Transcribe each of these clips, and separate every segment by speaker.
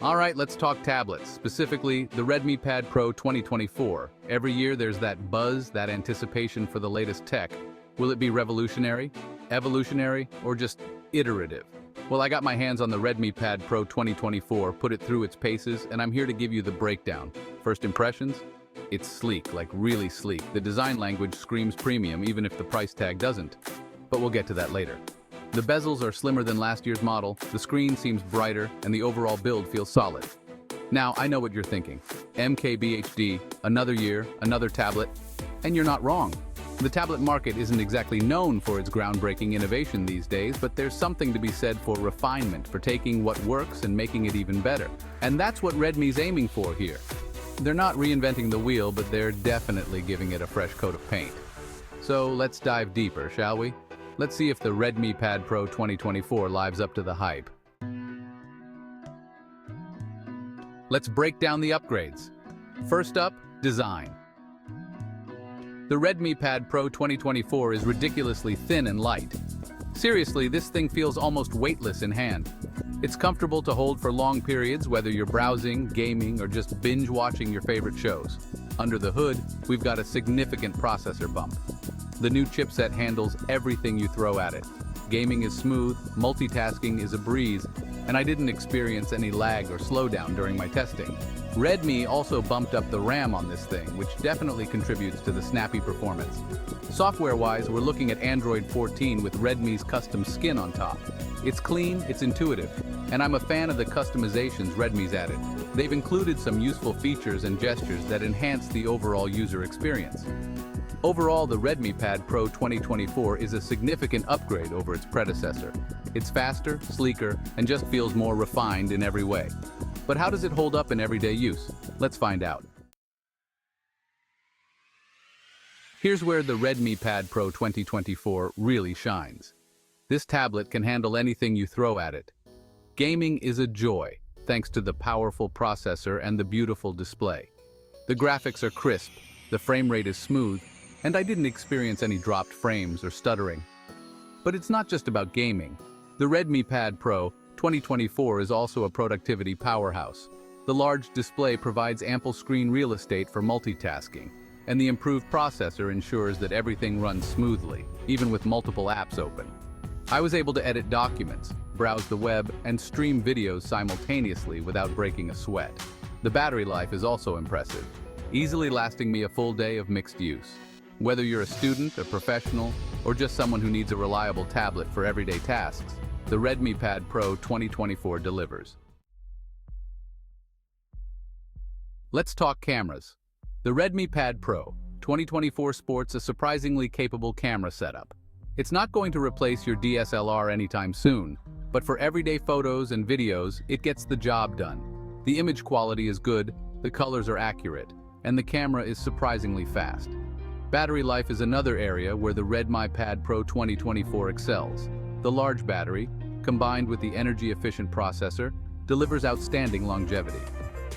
Speaker 1: All right, let's talk tablets, specifically the Redmi Pad Pro 2024. Every year there's that buzz, that anticipation for the latest tech. Will it be revolutionary, evolutionary, or just iterative? Well, I got my hands on the Redmi Pad Pro 2024, put it through its paces, and I'm here to give you the breakdown. First impressions? It's sleek, like really sleek. The design language screams premium, even if the price tag doesn't. But we'll get to that later. The bezels are slimmer than last year's model, the screen seems brighter, and the overall build feels solid. Now, I know what you're thinking. MKBHD, another year, another tablet, and you're not wrong. The tablet market isn't exactly known for its groundbreaking innovation these days, but there's something to be said for refinement, for taking what works and making it even better. And that's what Redmi's aiming for here. They're not reinventing the wheel, but they're definitely giving it a fresh coat of paint. So let's dive deeper, shall we? Let's see if the Redmi Pad Pro 2024 lives up to the hype. Let's break down the upgrades. First up, design. The Redmi Pad Pro 2024 is ridiculously thin and light. Seriously, this thing feels almost weightless in hand. It's comfortable to hold for long periods, whether you're browsing, gaming, or just binge-watching your favorite shows. Under the hood, we've got a significant processor bump. The new chipset handles everything you throw at it. Gaming is smooth, multitasking is a breeze, and I didn't experience any lag or slowdown during my testing. Redmi also bumped up the RAM on this thing, which definitely contributes to the snappy performance. Software-wise, we're looking at Android 14 with Redmi's custom skin on top. It's clean, it's intuitive, and I'm a fan of the customizations Redmi's added. They've included some useful features and gestures that enhance the overall user experience. Overall, the Redmi Pad Pro 2024 is a significant upgrade over its predecessor. It's faster, sleeker, and just feels more refined in every way. But how does it hold up in everyday use? Let's find out. Here's where the Redmi Pad Pro 2024 really shines. This tablet can handle anything you throw at it. Gaming is a joy, thanks to the powerful processor and the beautiful display. The graphics are crisp, the frame rate is smooth, and I didn't experience any dropped frames or stuttering. But it's not just about gaming. The Redmi Pad Pro 2024 is also a productivity powerhouse. The large display provides ample screen real estate for multitasking, and the improved processor ensures that everything runs smoothly, even with multiple apps open. I was able to edit documents, browse the web, and stream videos simultaneously without breaking a sweat. The battery life is also impressive, easily lasting me a full day of mixed use. Whether you're a student, a professional, or just someone who needs a reliable tablet for everyday tasks, the Redmi Pad Pro 2024 delivers. Let's talk cameras. The Redmi Pad Pro 2024 sports a surprisingly capable camera setup. It's not going to replace your DSLR anytime soon, but for everyday photos and videos, it gets the job done. The image quality is good, the colors are accurate, and the camera is surprisingly fast. Battery life is another area where the Redmi Pad Pro 2024 excels. The large battery, combined with the energy-efficient processor, delivers outstanding longevity.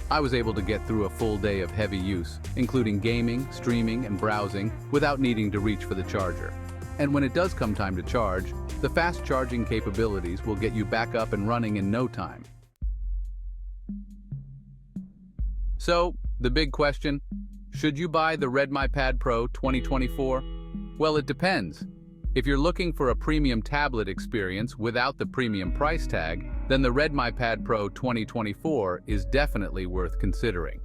Speaker 1: I was able to get through a full day of heavy use, including gaming, streaming, and browsing, without needing to reach for the charger. And when it does come time to charge, the fast charging capabilities will get you back up and running in no time. So, the big question, should you buy the Redmi Pad Pro 2024? Well, it depends. If you're looking for a premium tablet experience without the premium price tag, then the Redmi Pad Pro 2024 is definitely worth considering.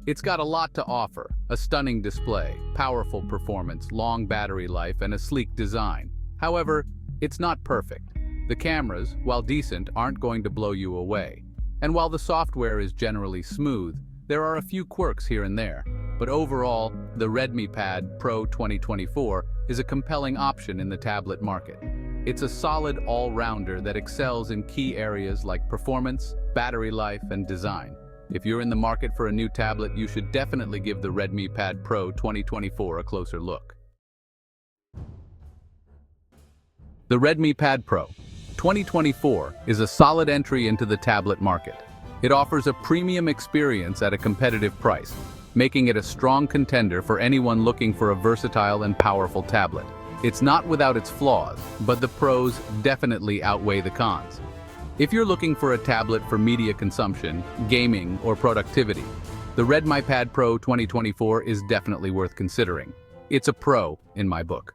Speaker 1: It's got a lot to offer: a stunning display, powerful performance, long battery life, and a sleek design. However, it's not perfect. The cameras, while decent, aren't going to blow you away. And while the software is generally smooth, there are a few quirks here and there. But overall, the Redmi Pad Pro 2024 is a compelling option in the tablet market. It's a solid all-rounder that excels in key areas like performance, battery life, and design. If you're in the market for a new tablet, you should definitely give the Redmi Pad Pro 2024 a closer look. The Redmi Pad Pro 2024 is a solid entry into the tablet market. It offers a premium experience at a competitive price, making it a strong contender for anyone looking for a versatile and powerful tablet. It's not without its flaws, but the pros definitely outweigh the cons. If you're looking for a tablet for media consumption, gaming, or productivity, the Redmi Pad Pro 2024 is definitely worth considering. It's a pro in my book.